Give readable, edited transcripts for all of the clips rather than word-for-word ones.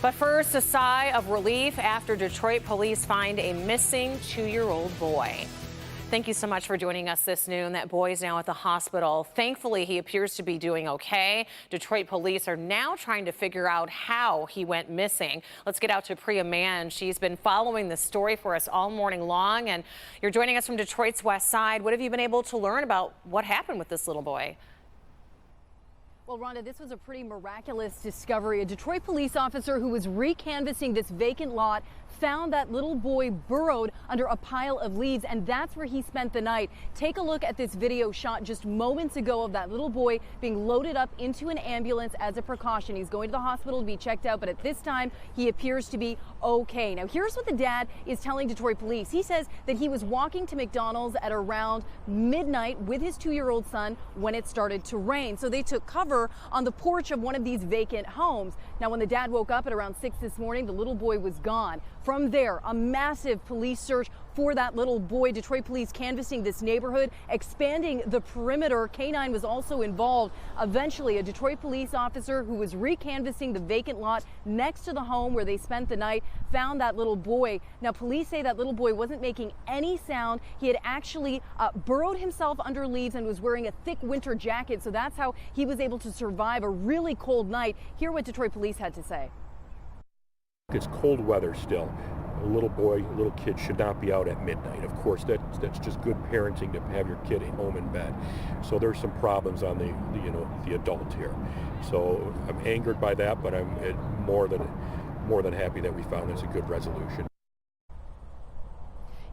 But first, a sigh of relief after Detroit police find a missing 2-year-old boy. Thank you so much for joining us this noon. That boy is now at the hospital. Thankfully, he appears to be doing okay. Detroit police are now trying to figure out how he went missing. Let's get out to Priya Mann. She's been following this story for us all morning long, and you're joining us from Detroit's west side. What have you been able to learn about what happened with this little boy? Well, Rhonda, this was a pretty miraculous discovery. A Detroit police officer who was recanvassing this vacant lot found that little boy burrowed under a pile of leaves, and that's where he spent the night. Take a look at this video shot just moments ago of that little boy being loaded up into an ambulance as a precaution. He's going to the hospital to be checked out, but at this time, he appears to be okay. Now, here's what the dad is telling Detroit police. He says that he was walking to McDonald's at around midnight with his 2-year-old son when it started to rain. So they took cover on the porch of one of these vacant homes. Now, when the dad woke up at around 6 this morning, the little boy was gone. From there, a massive police search for that little boy. Detroit police canvassing this neighborhood, expanding the perimeter. K-9 was also involved. Eventually, a Detroit police officer who was recanvassing the vacant lot next to the home where they spent the night found that little boy. Now, police say that little boy wasn't making any sound. He had actually burrowed himself under leaves and was wearing a thick winter jacket. So that's how he was able to survive a really cold night. Hear what Detroit police had to say. It's cold weather still. A little boy, a little kid should not be out at midnight. Of course, that's just good parenting to have your kid home in bed. So there's some problems on the adult here. So I'm angered by that, but I'm more than happy that we found this a good resolution.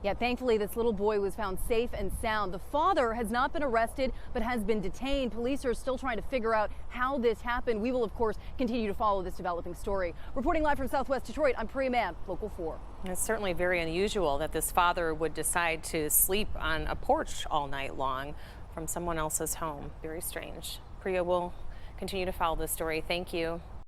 Yeah, thankfully, this little boy was found safe and sound. The father has not been arrested, but has been detained. Police are still trying to figure out how this happened. We will, of course, continue to follow this developing story. Reporting live from Southwest Detroit, I'm Priya Mann, Local 4. It's certainly very unusual that this father would decide to sleep on a porch all night long from someone else's home. Very strange. Priya will continue to follow this story. Thank you.